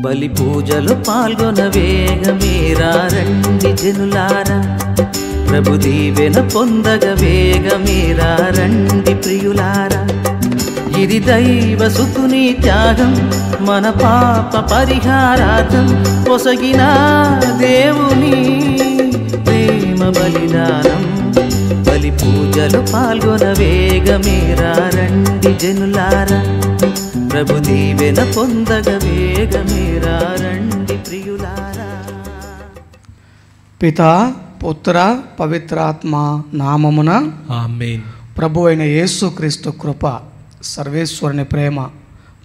బలి పూజలు పాల్గొన వేగమేరా రండి జనులారా, ప్రభు దీవెన పొందగ వేగమేరా రండి ప్రియులారా. ఇది దైవ సుతుని త్యాగం, మన పాప పరిహారార్థం పొసగిన దేవుని ప్రేమ బలిదానం. బలి పూజలు పాల్గొన వేగమేరా రండి జనులారా, ప్రభు దీవెన పొందగ వేగమేరా రండి ప్రియులారా. పితా పుత్ర పవిత్రాత్మ నామమున ఆమేన్. ప్రభు అయిన యేసుక్రీస్తు కృప, సర్వేశ్వరుని ప్రేమ,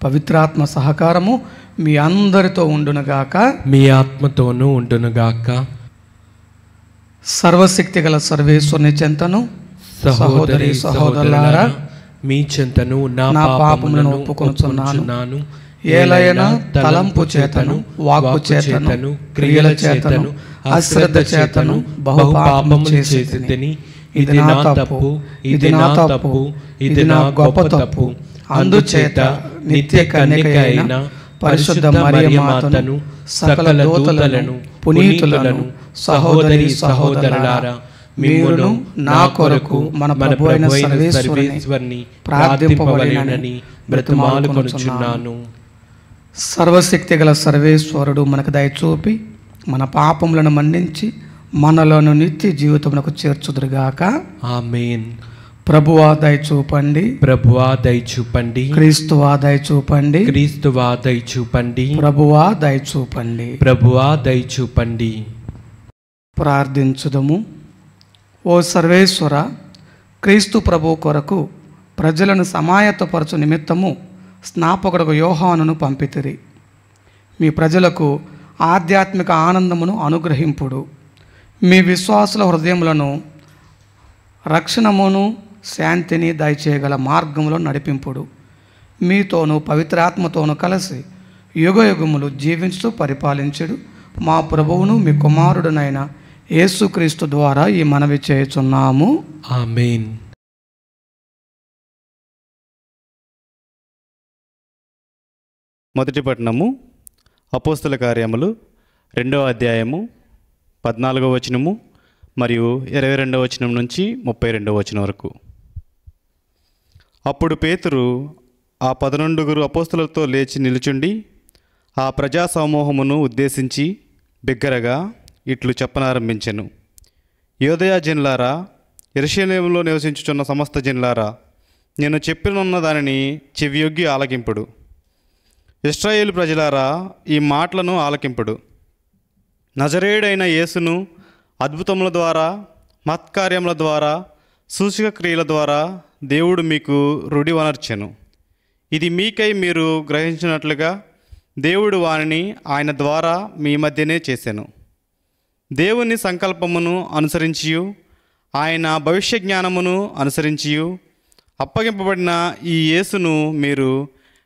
పవిత్రాత్మ సహకారము మీ అందరితో ఉండునుగాక, మీ ఆత్మతోనూ ఉండునుగాక. సర్వశక్తి గల సర్వేశ్వరుని చెంతను సహోదరి సహోదరులారా మీ చెంతను నా పాపములను ఒప్పుకొనుచున్నాను. ఏలైనా తలంపు చేతను, వాక్కు చేతను, క్రియల చేతను, అశ్రద్ధ చేతను బహు పాపము చేసితిని. ఇది నా తప్పు, ఇది నా తప్పు, ఇది నా గొప్ప తప్పు. అందుచేత నిత్య కన్యక అయిన పరిశుద్ధ మరియ మాతను, సకల దూతలను, పునీతులను, సహోదరి సహోదరులారా, మీరును నా కొరకు మన ప్రభు అయిన సర్వేశ్వరుని ప్రార్థింపవలెనని బ్రతిమాలుకొనుచున్నాను. సర్వశక్తి గల సర్వేశ్వరుడు మనకు దయచూపి మన పాపములను మన్నించి మనలను నిత్య జీవితమునకు చేర్చుదురుగాక. ఆమేన్. ప్రభువా దయచూపండి, ప్రభువా దయచూపండి. క్రీస్తువా దయచూపండి, క్రీస్తువా దయచూపండి. ప్రభువా దయచూపండి, ప్రభువా దయచూపండి. ప్రార్థించుదము. ఓ సర్వేశ్వర, క్రీస్తు ప్రభు కొరకు ప్రజలను సమాయత్తపరచు నిమిత్తము స్నాపకుడు యోహానును పంపితిరి. మీ ప్రజలకు ఆధ్యాత్మిక ఆనందమును అనుగ్రహింపుడు. మీ విశ్వాసుల హృదయములను రక్షణమును శాంతిని దయచేయగల మార్గములో నడిపింపుడు. మీతోనూ పవిత్రాత్మతోనూ కలిసి యుగయుగములు జీవించుతూ పరిపాలించుడు మా ప్రభువును మీ కుమారుడునైన యేసుక్రీస్తు ద్వారా ఈ మనవి చేయుచున్నాము. ఆమేన్. మొదటి పట్టణము అపోస్తల కార్యములు 2వ అధ్యాయము 14వ వచనము మరియు 22వ వచనం నుంచి 32వ వచనం వరకు. అప్పుడు పేతురు ఆ 11 అపోస్తలతో లేచి నిలుచుండి ఆ ప్రజా సమూహమును ఉద్దేశించి బిగ్గరగా ఇట్లు చెప్పనారంభించెను. యోదయ జనులారా, యెరూషలేములో నివసించుచున్న సమస్త జనులారా, నేను చెప్పినున్న దానిని చెవియొగ్గి ఆలకింపుడు. ఇశ్రాయేలు ప్రజలారా, ఈ మాటలను ఆలకింపుడు. నజరేయుడైన యేసును అద్భుతముల ద్వారా, మత్కార్యముల ద్వారా, సూచక క్రియల ద్వారా దేవుడు మీకు రుడివనర్చెను. ఇది మీకై మీరు గ్రహించినట్లుగా దేవుడు వానిని ఆయన ద్వారా మీ మధ్యనే చేశాను. దేవుని సంకల్పమును అనుసరించియు ఆయన భవిష్య జ్ఞానమును అనుసరించియు అప్పగింపబడిన ఈ యేసును మీరు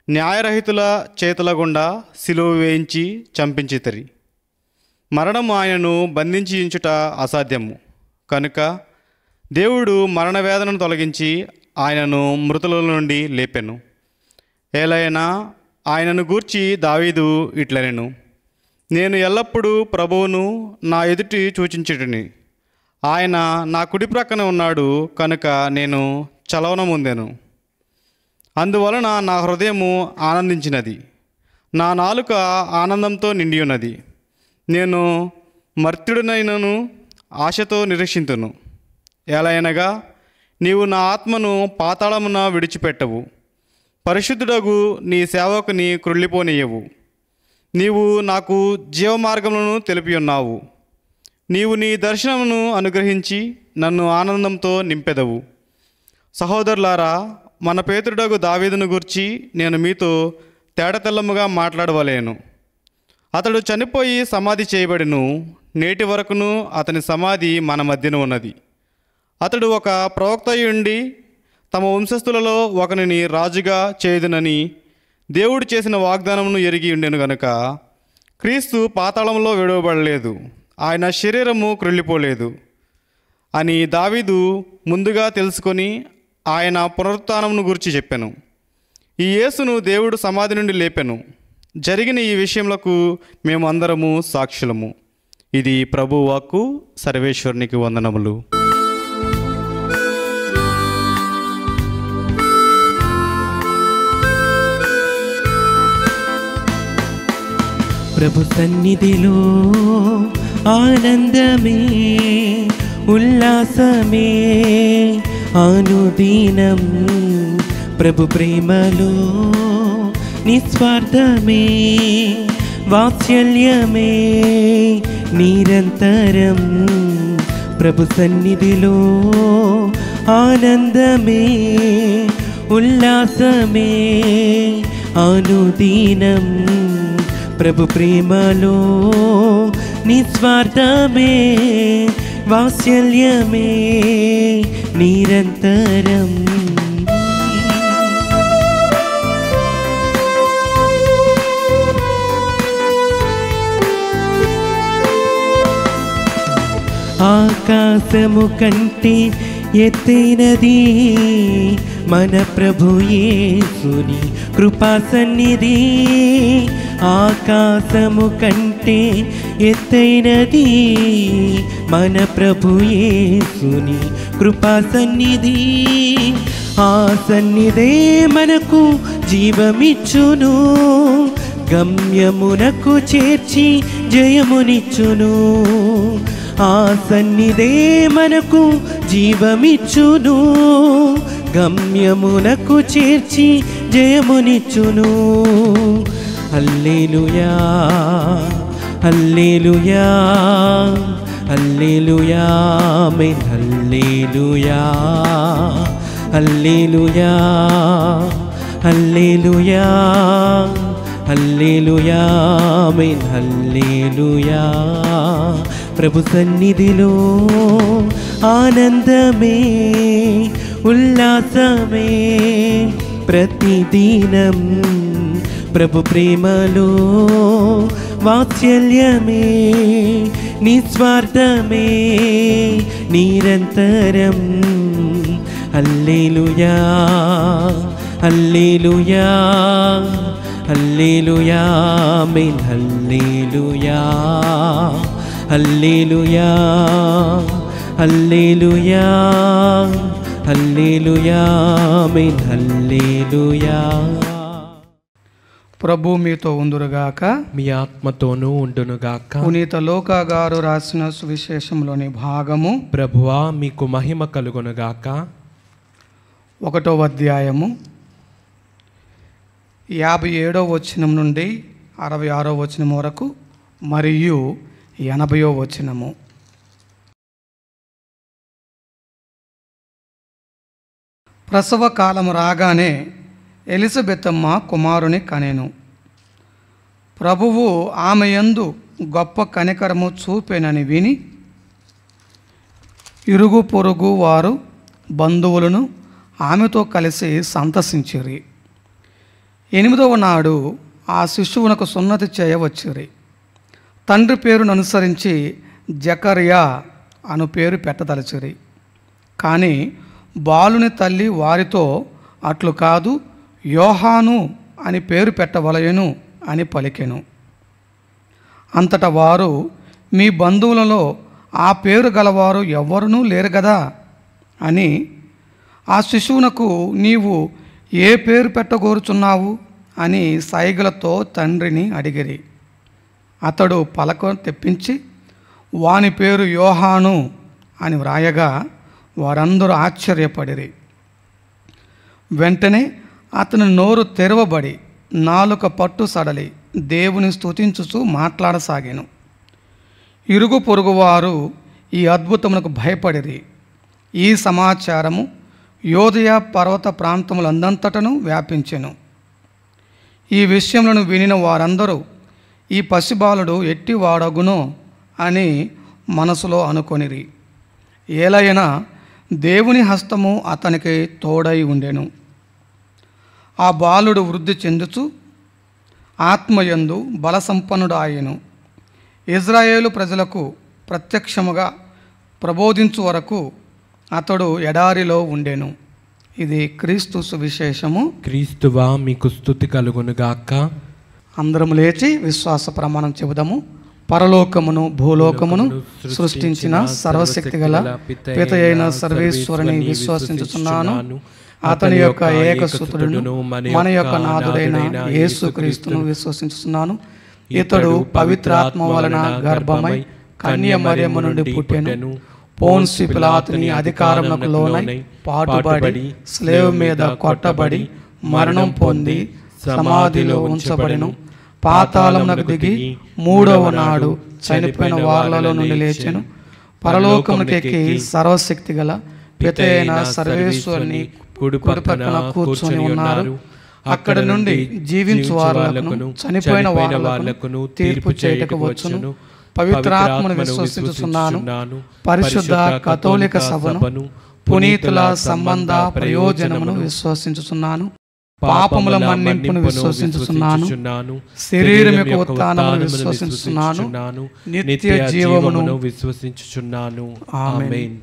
న్యాయరహితుల చేతుల గుండా సిలువ వేయించి చంపించితిరి. మరణము ఆయనను బంధించి ఉంచుట అసాధ్యము కనుక దేవుడు మరణ వేదనను తొలగించి ఆయనను మృతుల నుండి లేపెను. ఏలైనా ఆయనను గూర్చి దావీదు ఇట్లనెను, నేను ఎల్లప్పుడూ ప్రభువును నా ఎదుటి సూచించుటిని. ఆయన నా కుడి ప్రక్కన ఉన్నాడు కనుక నేను చలవనముందెను. అందువలన నా హృదయము ఆనందించినది, నా నాలుక ఆనందంతో నిండి ఉన్నది. నేను మర్త్యుడినైనను ఆశతో నిరీక్షింతును. ఎలయనగా నీవు నా ఆత్మను పాతాళమున విడిచిపెట్టవు, పరిశుద్ధుడగు నీ సేవకుని క్రుళ్ళిపోనీయవు. నీవు నాకు జీవమార్గములను తెలిపి ఉన్నావు. నీవు నీ దర్శనమును అనుగ్రహించి నన్ను ఆనందంతో నింపెదవు. సహోదరులారా, మన పేతురుడగు దావీదును గూర్చి నేను మీతో తేటతెల్లముగా మాట్లాడవలేను. అతడు చనిపోయి సమాధి చేయబడిను, నేటి వరకును అతని సమాధి మన మధ్యన ఉన్నది. అతడు ఒక ప్రవక్తయుండి తమ వంశస్థులలో ఒకరిని రాజుగా చేయుదునని దేవుడు చేసిన వాగ్దానమును ఎరిగి ఉండెను గనుక క్రీస్తు పాతాళంలో విడవబడలేదు, ఆయన శరీరము క్రుళ్ళిపోలేదు అని దావీదు ముందుగా తెలుసుకొని ఆయన పునరుత్థానమును గురించి చెప్పెను. ఈ యేసును దేవుడు సమాధి నుండి లేపెను. జరిగిన ఈ విషయములకు మేము అందరము సాక్షులము. ఇది ప్రభువు వాక్కు. సర్వేశ్వరునికి వందనములు. ప్రభు సన్నిధిలో ఆనందమే, ఉల్లాసమే అనుదినం. ప్రభు ప్రేమలో నిస్వార్థమే, వాత్సల్యమే నిరంతరం. ప్రభు సన్నిధిలో ఆనందమే, ఉల్లాసమే అనుదినం. ప్రభు ప్రేమలో నిస్వార్థమే, వాత్సల్యమే నిరంతరం. ఆకాశము కంటే ఎత్తైనది మన ప్రభు యేసుని కృపా సన్నిధి. ఆకాశము కంటే ఎత్తైనది మన ప్రభు యేసుని కృపా సన్నిధి. ఆ సన్నిధే మనకు జీవమిచ్చును, గమ్యమునకు చేర్చి జయమునిచ్చును. ఆ సన్నిధే మనకు జీవమిచ్చును, గమ్యమునకు చేర్చి జయమునిచ్చును. హల్లెలూయా హల్లెలూయా హల్లెలూయా ఆమేన్. హల్లెలూయా హల్లెలూయా హల్లెలూయా హల్లెలూయా ఆమేన్. హల్లెలూయా. ప్రభు సన్నిధిలో ఆనందమే, ఉల్లాసమే ప్రతిదినం. ప్రభు ప్రేమలో వాత్సల్యమే, నిస్వార్థమే నిరంతరం. హల్లెలూయా హల్లెలూయా హల్లెలూయా ఆమేన్. హల్లెలూయా హల్లెలూయా హల్లెలూయా హల్లెలూయా ఆమేన్. హల్లెలూయా. ప్రభు మీతో ఉందురుగాక, మీ ఆత్మతోనూ ఉండునుగాక. పునీత లూకా గారు రాసిన సువిశేషంలోని భాగము ప్రభువా మీకు మహిమ కలుగునుగాక. 1వ అధ్యాయము 57వ వచనం నుండి 66వ వచనం వరకు మరియు 80వ వచనము. ప్రసవ కాలం రాగానే ఎలిజబెతమ్మ కుమారుని కనెను. ప్రభువు ఆమె యందు గొప్ప కనికరము చూపెనని విని ఇరుగు పొరుగు వారు బంధువులను ఆమెతో కలిసి సంతసించిరి. 8వ నాడు ఆ శిశువునకు సున్నతి చేయవచ్చిరి. తండ్రి పేరును అనుసరించి జకర్యా అను పేరు పెట్టదలచిరి. కానీ బాలుని తల్లి వారితో అట్లు కాదు, యోహాను అని పేరు పెట్టవలయను అని పలికెను. అంతటా వారు, మీ బంధువులలో ఆ పేరు గలవారు ఎవ్వరునూ లేరు గదా అని ఆ శిశువునకు నీవు ఏ పేరు పెట్టగోరుచున్నావు అని సైగలతో తండ్రిని అడిగిరి. అతడు పలక తెప్పించి వాని పేరు యోహాను అని వ్రాయగా వారందరూ ఆశ్చర్యపడిరి. వెంటనే అతని నోరు తెరవబడి నాలుక పట్టు సడలి దేవుని స్తుతించుచూ మాట్లాడసాగాను. ఇరుగు పొరుగువారు ఈ అద్భుతమునకు భయపడిరి. ఈ సమాచారము యోదయ పర్వత ప్రాంతములందంతటను వ్యాపించెను. ఈ విషయములను వినిన వారందరూ ఈ పసిబాలుడు ఎట్టివాడగునో అని మనసులో అనుకొనిరి. ఏలైనా దేవుని హస్తము అతనికి తోడై ఉండెను. ఆ బాలుడు వృద్ధి చెందుచు ఆత్మయందు బలసంపన్నుడు ఆయెను. ఇజ్రాయేలు ప్రజలకు ప్రత్యక్షముగా ప్రబోధించు వరకు అతడు ఎడారిలో ఉండెను. ఇది క్రీస్తు సువిశేషము. క్రీస్తువా మీకు స్తుతి కలుగునుగాక. అందరం లేచి విశ్వాస ప్రమాణం చెబుదాము. పరలోకమును భూలోకమును సృష్టించిన సర్వశక్తి గల పిత అయిన సర్వేశ్వరుని విశ్వసించుచున్నాను. అతని యొక్క ఏకసుతుడును మన యొక్క నాథుడైన యేసుక్రీస్తును విశ్వసించుచున్నాను. ఇతడు పవిత్రాత్మ వలన గర్భమై కన్య మరియమ్మ నుండి పుట్టెను. పోన్సి పిలాతుని అధికారమునకు లోనై పాటుబడి స్లేవ్ మీద కొట్టబడి మరణం పొంది సమాధిలో ఉంచబడెను. పాతాళమునకు దిగి 3వ నాడు చనిపోయిన వారిలో నుండి లేచెను. పరలోకమునకెక్కి సర్వశక్తి గల పిత అయిన సర్వేశ్వరుని కుడి పక్కన కూర్చొని ఉన్నారు. అక్కడ నుండి జీవించు వారులను చనిపోయిన వారులను తీర్పు చేయుటకు వచ్చును. పవిత్రాత్మను విశ్వసించుచున్నాను. పరిశుద్ధ కథోలిక సభను పునీతుల సంబంధ ప్రయోజనమును విశ్వసించుచున్నాను. పాపముల మన్నింపును విశ్వసించుచున్నాను. శరీరం యొక్క ఉత్థానమును విశ్వసించుచున్నాను. నిత్య జీవమును విశ్వసించుచున్నాను. ఆమేన్.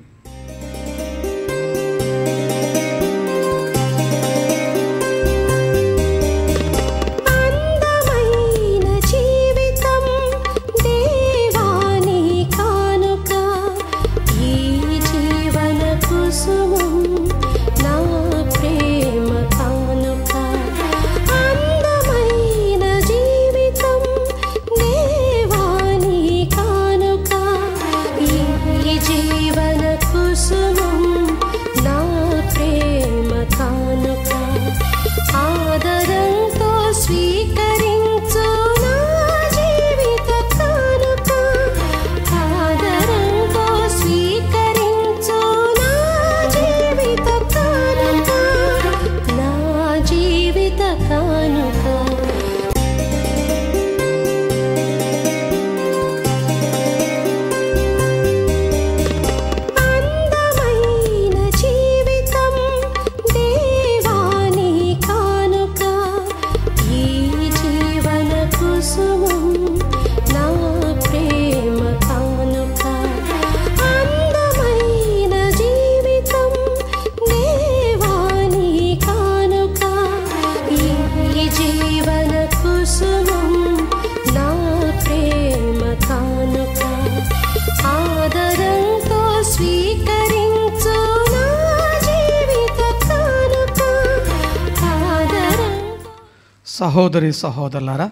సహోదరి సహోదరులారా,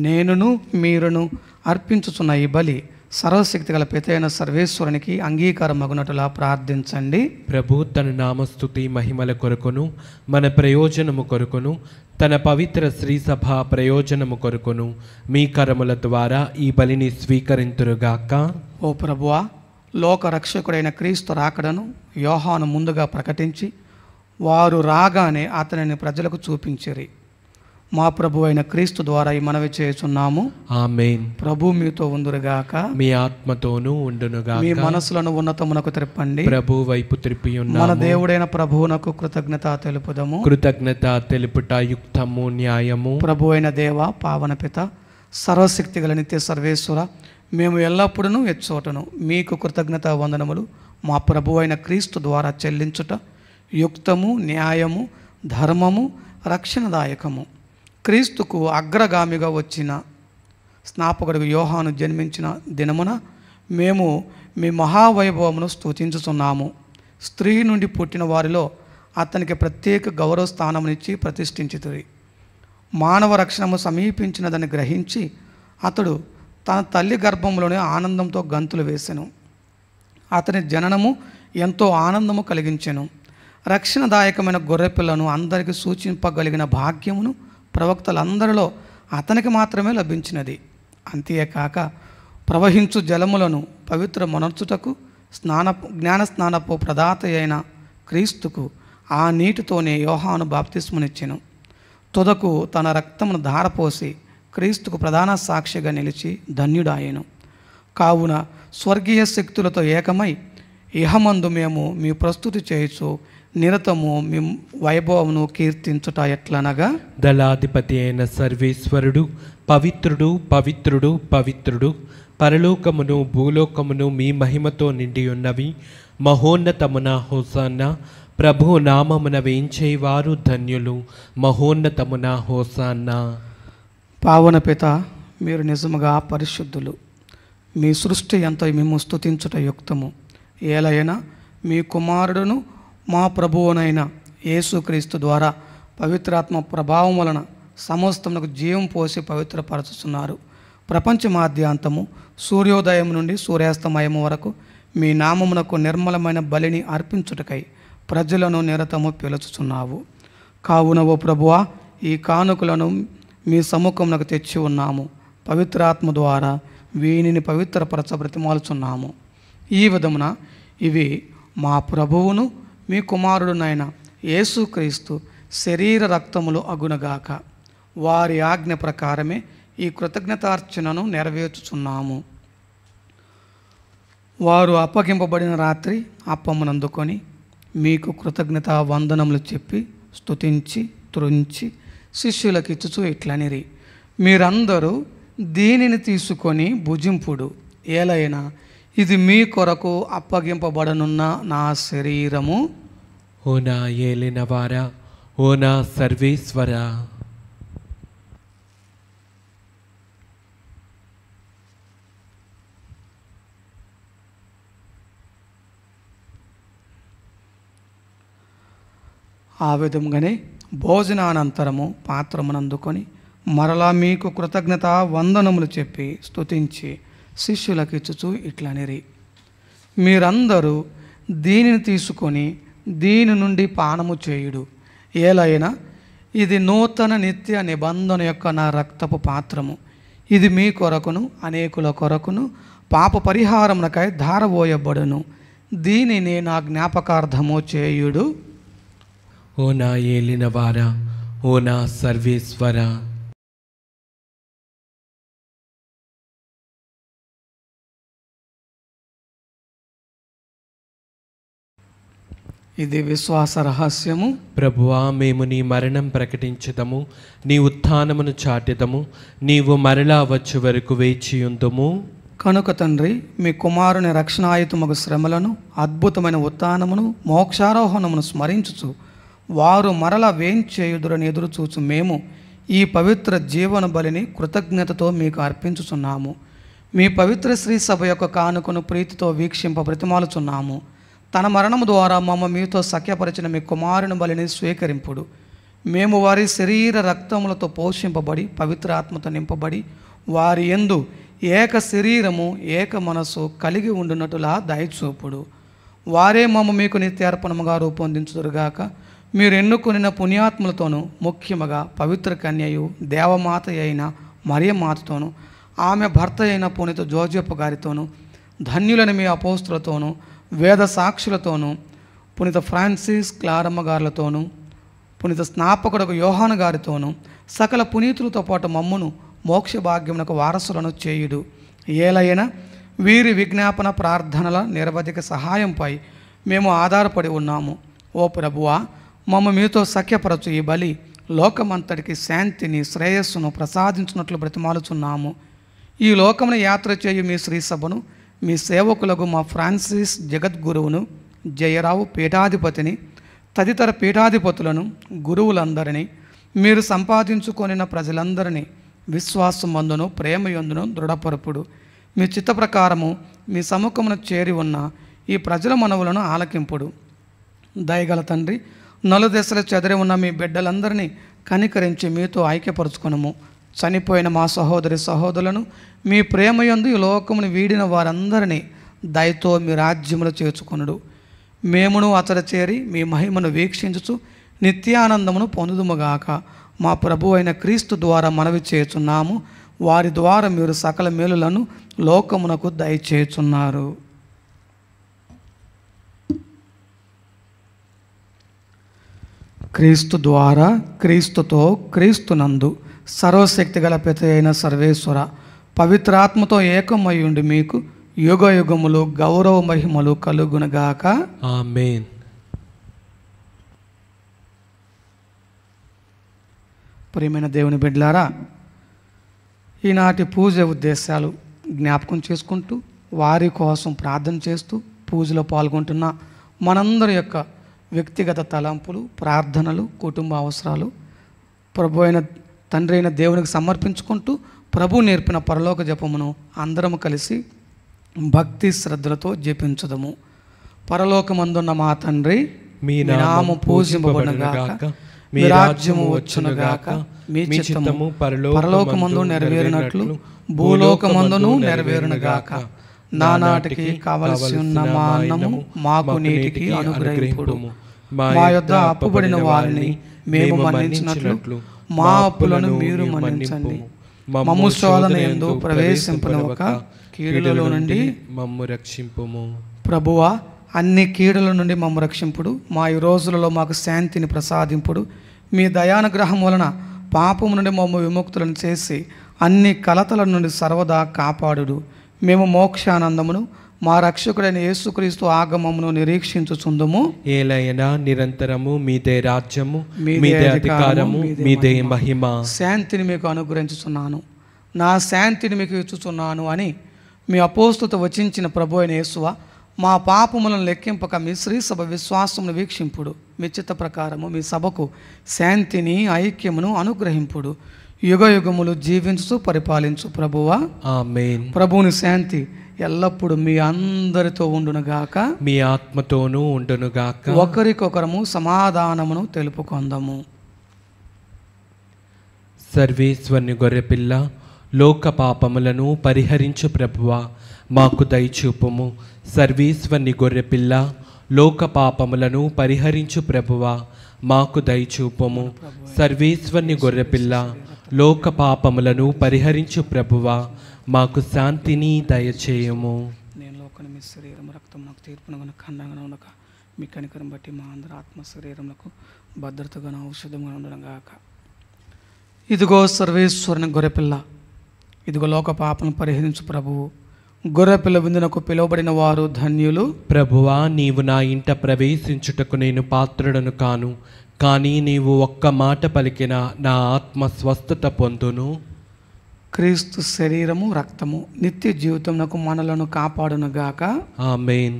నేనును మీరును అర్పించుచున్న ఈ బలి సర్వశక్తి గల పితైన సర్వేశ్వరునికి అంగీకారమగునట్టులా ప్రార్థించండి. ప్రభు తన నామస్తుతి మహిమల కొరకును మన ప్రయోజనము కొరకును తన పవిత్ర శ్రీసభ ప్రయోజనము కొరకును మీ కరముల ద్వారా ఈ బలిని స్వీకరింతురుగాక. ఓ ప్రభువా, లోక రక్షకుడైన క్రీస్తు రాకడను యోహాను ముందుగా ప్రకటించి వారు రాగానే అతనిని ప్రజలకు చూపించిరి. మా ప్రభు అయిన క్రీస్తు ద్వారా ఈ మనవి చేస్తున్నాము. ఆమేన్. ప్రభు మీతో ఉందురుగాక. మీ ఆత్మతోనూ ఉండునుగాక. మీ మనసులను ఉన్నతమునకు త్రిప్పండి. ప్రభు వైపు త్రిప్పి మన ఉన్నాము. దేవుడైన ప్రభువునకు కృతజ్ఞత తెలుపుదము. కృతజ్ఞత తెలుపుట యుక్తము న్యాయము. ప్రభు అయిన దేవ, పావన పిత, సర్వశక్తి గల నిత్య సర్వేశ్వర, మేము ఎల్లప్పుడూ ఎచ్చోటను మీకు కృతజ్ఞత వందనములు మా ప్రభు అయిన క్రీస్తు ద్వారా చెల్లించుట యుక్తము, న్యాయము, ధర్మము, రక్షణదాయకము. క్రీస్తుకు అగ్రగామిగా వచ్చిన స్నాపకుడు యోహాను జన్మించిన దినమున మేము మీ మహావైభవమును స్తుతించుచున్నాము. స్త్రీ నుండి పుట్టిన వారిలో అతనికి ప్రత్యేక గౌరవ స్థానమునిచ్చి ప్రతిష్ఠించితిరి. మానవ రక్షణము సమీపించినదని గ్రహించి అతడు తన తల్లి గర్భంలోనే ఆనందంతో గంతులు వేసెను. అతని జననము ఎంతో ఆనందము కలిగించెను. రక్షణదాయకమైన గొర్రెపిల్లను అందరికీ సూచింపగలిగిన భాగ్యమును ప్రవక్తలందరిలో అతనికి మాత్రమే లభించినది. అంతేకాక ప్రవహించు జలములను పవిత్ర మనర్చుటకు జ్ఞాన స్నానపు ప్రదాత అయిన క్రీస్తుకు ఆ నీటితోనే యోహాను బాప్తిస్మునిచ్చెను. తుదకు తన రక్తమును ధారపోసి క్రీస్తుకు ప్రధాన సాక్షిగా నిలిచి ధన్యుడాయెను. కావున స్వర్గీయ శక్తులతో ఏకమై ఇహమందు మేము మీ ప్రస్తుతి చేయుచు నిరతము మీ వైభవమును కీర్తించుట ఎట్లనగా, దళాధిపతి అయిన సర్వేశ్వరుడు పవిత్రుడు పవిత్రుడు పవిత్రుడు, పరలోకమును భూలోకమును మీ మహిమతో నిండి ఉన్నవి. మహోన్నతమున హోసాన్నా, ప్రభు నామమున వేంచేవారు ధన్యులు. మహోన్నతమున హోసాన్నా. పావన పిత, మీరు నిజముగా పరిశుద్ధులు. మీ సృష్టి ఎంతో మేము స్తుతించుట యుక్తము. ఏలైనా మీ కుమారుడును మా ప్రభువునైన యేసుక్రీస్తు ద్వారా పవిత్రాత్మ ప్రభావం వలన సమస్తమునకు జీవం పోసి పవిత్రపరచుతున్నారు. ప్రపంచమాద్యాంతము సూర్యోదయం నుండి సూర్యాస్తమయము వరకు మీ నామమునకు నిర్మలమైన బలిని అర్పించుటకై ప్రజలను నిరతము పిలుచుచున్నావు. కావున ఓ ప్రభువా, ఈ కానుకలను మీ సముఖమునకు తెచ్చి ఉన్నాము. పవిత్రాత్మ ద్వారా వీనిని పవిత్రపరచ బ్రతిమాలుచున్నాము. ఈ విధమున ఇవి మా ప్రభువును మీ కుమారుడునైన యేసుక్రీస్తు శరీర రక్తములు అగునగాక. వారి ఆజ్ఞ ప్రకారమే ఈ కృతజ్ఞతార్చనను నెరవేర్చుచున్నాము. వారు అప్పగింపబడిన రాత్రి అప్పమునందుకొని మీకు కృతజ్ఞతా వందనములు చెప్పి స్తుతించి త్రుంచి శిష్యులకు ఇచ్చుచూ ఇట్లనిరి, మీరందరూ దీనిని తీసుకొని భుజింపుడు. ఏలైనా ఇది మీ కొరకు అప్పగింపబడనున్న నా శరీరము. ఓ నా ఏలినవారా, ఓ నా సర్వేశ్వరా. ఆ విధముగానే భోజనానంతరము పాత్రమునందుకొని మరలా మీకు కృతజ్ఞత వందనములు చెప్పి స్తుతించి శిష్యులకు ఇచ్చుచూ ఇట్లనిరి, మీరందరూ దీనిని తీసుకొని దీని నుండి పానము చేయుడు. ఏలైనా ఇది నూతన నిత్య నిబంధన యొక్క నా రక్తపు పాత్రము. ఇది మీ కొరకును అనేకుల కొరకును పాప పరిహారమునకై ధారపోయబడును. దీనిని నా జ్ఞాపకార్థము చేయుడు. ఓ నా ఏలినవారా, ఓ నా సర్వేశ్వరా. ఇది విశ్వాస రహస్యము. ప్రభువా, మేము నీ మరణం ప్రకటించుదము, నీ ఉత్థానమును చాటెదము. నీవు మరలా వచ్చు వరకు వేచియుందుము. కనుక తండ్రి, మీ కుమారుని రక్షణాయుతమగు శ్రమలను, అద్భుతమైన ఉత్థానమును, మోక్షారోహణమును స్మరించుచు వారు మరల వేంచేయుదురని ఎదురుచూచు మేము ఈ పవిత్ర జీవన బలిని కృతజ్ఞతతో మీకు అర్పించుచున్నాము. మీ పవిత్ర శ్రీ సభ యొక్క కానుకను ప్రీతితో వీక్షింప బ్రతిమాలుచున్నాము. తన మరణము ద్వారా మమ్మ మీతో సఖ్యపరిచిన మీ కుమారుని బలిని స్వీకరింపుడు. మేము వారి శరీర రక్తములతో పోషింపబడి పవిత్ర ఆత్మతో నింపబడి వారి యందు ఏక శరీరము ఏక మనసు కలిగి ఉండునట్టులా దయచూపుడు. వారే మమ్మ మీకు నిత్యార్పణముగా రూపొందించుదురుగాక. మీరు ఎన్నుకొనిన పుణ్యాత్ములతోనూ ముఖ్యముగా పవిత్ర కన్యయు దేవమాత అయిన మరియమాతతోనూ ఆమె భర్త అయిన పునీత జోజెఫ్ గారితోనూ ధన్యులని మీ అపోస్తులతోనూ వేద సాక్షులతోనూ పునీత ఫ్రాన్సిస్ క్లారమ్మ గారులతోనూ పునీత స్నాపకుడు యోహాను గారితోనూ సకల పునీతులతో పాటు మమ్మును మోక్ష భాగ్యమునకు వారసులను చేయుడు. ఏలైనా వీరి విజ్ఞాపన ప్రార్థనల నిరవధిక సహాయంపై మేము ఆధారపడి ఉన్నాము. ఓ ప్రభువా, మమ్మ మీతో సఖ్యపరచు ఈ బలి లోకమంతటికి శాంతిని శ్రేయస్సును ప్రసాదించినట్లు బ్రతిమాలుచున్నాము. ఈ లోకమును యాత్ర చేయు మీ శ్రీ సభను, మీ సేవకులకు మా ఫ్రాన్సిస్ జగద్గురువును, జయరావు పీఠాధిపతిని, తదితర పీఠాధిపతులను, గురువులందరినీ, మీరు సంపాదించుకొనిన ప్రజలందరినీ విశ్వాసమందును ప్రేమయందును దృఢపరుపుడు. మీ చిత్త ప్రకారము మీ సముఖమును చేరి ఉన్న ఈ ప్రజల మనవులను ఆలకింపుడు. దయగల తండ్రి, నలుదశల చెదరి ఉన్న మీ బిడ్డలందరినీ కనికరించి మీతో ఐక్యపరుచుకొనుము. చనిపోయిన మా సహోదరి సహోదరులను మీ ప్రేమయందు ఈ లోకమును వీడిన వారందరినీ దయతో మీ రాజ్యములో చేర్చుకొనుడు. మేమును అతడ చేరి మీ మహిమను వీక్షించుచు నిత్యానందమును పొందుదుముగాక. మా ప్రభు అయిన క్రీస్తు ద్వారా మనవి చేయుచున్నాము. వారి ద్వారా మీరు సకల మేలులను లోకమునకు దయచేయుచున్నారు. క్రీస్తు ద్వారా, క్రీస్తుతో, క్రీస్తునందు సర్వశక్తి గల పిత అయిన సర్వేశ్వర, పవిత్రాత్మతో ఏకమయ్యుండి మీకు యుగ యుగములు గౌరవ మహిమలు కలుగునగాక. ఆమేన్. ప్రియమైన దేవుని బిడ్డలారా, ఈనాటి పూజ ఉద్దేశాలు జ్ఞాపకం చేసుకుంటూ వారి కోసం ప్రార్థన చేస్తూ పూజలో పాల్గొంటున్న మనందరి యొక్క వ్యక్తిగత తలంపులు, ప్రార్థనలు, కుటుంబ అవసరాలు ప్రభు అయిన తండ్రి అయిన దేవునికి సమర్పించుకుంటూ ప్రభు నేర్పిన పరలోక జపమును అందరము కలిసి భక్తి శ్రద్ధలతో జపించదము. పరలోకమందున్న మా తండ్రి, మీ నామము పూజింపబడునుగాక, మీ రాజ్యము వచ్చునుగాక, మీ చిత్తము పరలోకమందు నెరవేరినట్లు భూలోకమందును నెరవేరునుగాక. నానాటికి కావలసి ఉన్న మా అన్నము మాకు నేటికి అనుగ్రహింపుడు. మా యొద్ద అప్పుబడిన వారిని మేము మన్నించినట్లు మా అప్పులను మీరు మన్నించండి. మమ్ము శోధన యందు ప్రవేశింపనివ్వక కీడులలో నుండి మమ్ము రక్షింపుము. ప్రభువా, అన్ని కీడుల నుండి మమ్ము రక్షింపుడు. మా ఈ రోజులలో మాకు శాంతిని ప్రసాదింపుడు. మీ దయానుగ్రహం వలన పాపము నుండి మమ్ము విముక్తులను చేసి అన్ని కలతల నుండి సర్వదా కాపాడుడు. మేము మోక్షానందమును మా రక్షకుడైన యేసుక్రీస్తు ఆగమమును నిరీక్షించుచుందుము. ఏలైనా నిరంతరము మీదే రాజ్యము, మీదే అధికారము, మీదే మహిమ. శాంతిని మీకు అనుగ్రహించుచున్నాను, నా శాంతిని మీకు ఇచ్చుచున్నాను అని మీ అపోస్తులతో వచించిన ప్రభు అయిన యేసువా, మా పాపములను లెక్కింపక మీ శ్రీ సభ విశ్వాసమును వీక్షింపుడు. మీ చిత్త ప్రకారము మీ సభకు శాంతిని, ఐక్యమును అనుగ్రహింపుడు. యుగ యుగములు జీవించు పరిపాలించు ప్రభువా. ఆమేన్. ప్రభువుని శాంతి ఎల్లప్పుడూ మీ అందరితో ఉండునుగాక, మీ ఆత్మతోనూ ఉండునుగాక. ఒకరికొకరము సమాధానమును తెలుపుకొందము. సర్వేశ్వరుని గొర్రెపిల్ల, లోక పాపములను పరిహరించు ప్రభువా, మాకు దయచూపుము. సర్వేశ్వరుని గొర్రెపిల్ల, లోక పాపములను పరిహరించు ప్రభువా, మాకు దయచూపుము. సర్వేశ్వరుని గొర్రెపిల్ల, లోక పాపములను పరిహరించు ప్రభువా, మాకు శాంతిని దయచేయము. నేను లోకని మీ శరీరం రక్తం నాకు తీర్పునగా ఖండంగా ఉండక మీ కనికరం బట్టి మా అందరి ఆత్మ శరీరములకు భద్రతగా ఔషధంగా ఉండడంగాక. ఇదిగో సర్వేశ్వరుని గొర్రెపిల్ల, ఇదిగో లోక పాపను పరిహరించు ప్రభువు. గొర్రెపిల్ల విందునకు పిలువబడిన వారు ధన్యులు. ప్రభువా, నీవు నా ఇంట ప్రవేశించుటకు నేను పాత్రుడను కాను, కానీ నీవు ఒక్క మాట పలికిన నా ఆత్మ స్వస్థత పొందును. క్రీస్తు శరీరము రక్తము నిత్య జీవితమునకు మనలను కాపాడునుగాక. ఆమేన్.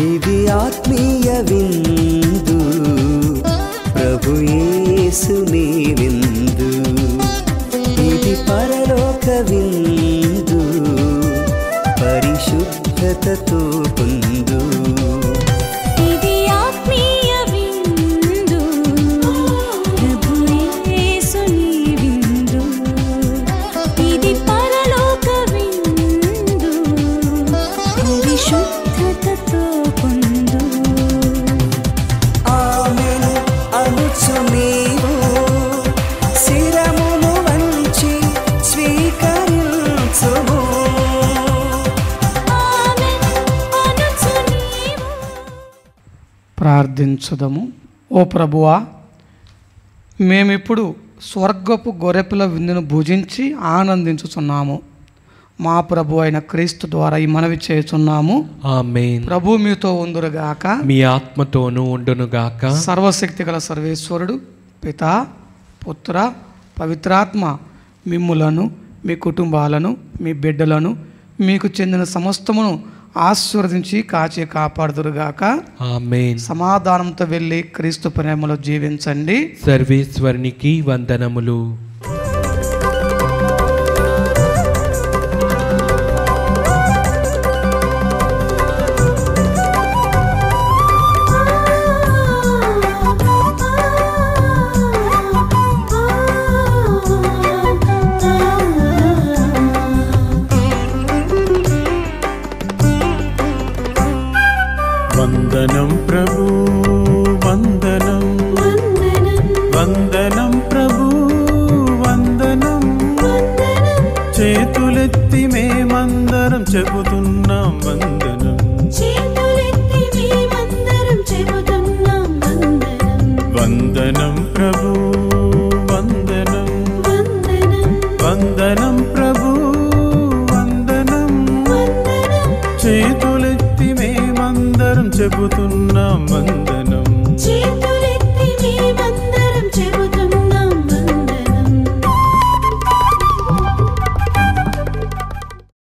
ఇది ఆత్మీయ విందు, ప్రభు యేసుని విందు. ఇది పరలోక విందు, పరిశుద్ధతతో పొందు. ఇది ఆత్మీయ విందు, ప్రభు యేసుని విందు. ఇది పరలోక విందు, పరిశుద్ధ ప్రార్థించుదము. ఓ ప్రభువా, మేమిప్పుడు స్వర్గపు గొర్రెపిల్ల విందును భుజించి ఆనందించుచున్నాము. మా ప్రభు అయిన క్రీస్తు ద్వారా ఈ మనవి చేస్తున్నాము. ఆమేన్. ప్రభు మీతో ఉందురుగాక, మీ ఆత్మతోనూ ఉండునుగాక. సర్వశక్తి గల సర్వేశ్వరుడు పితా, పుత్ర, పవిత్రాత్మ మిమ్ములను, మీ కుటుంబాలను, మీ బిడ్డలను, మీకు చెందిన సమస్తమును ఆశీర్వదించి కాచి కాపాడుదురుగాక. ఆమేన్. సమాధానంతో వెళ్ళి క్రీస్తు ప్రేమలో జీవించండి. సర్వేశ్వరునికి వందనములు. వందనం ప్రభు, వందనం వందనం ప్రభు, వందనం. చేతులెత్తి మేమందరం చెబుతున్నాం వందనం. వందనం ప్రభు, వందనం వందనం ప్రభు, వందనం. చేతులెత్తి మేమందరం చెబుతున్నాం వందనం.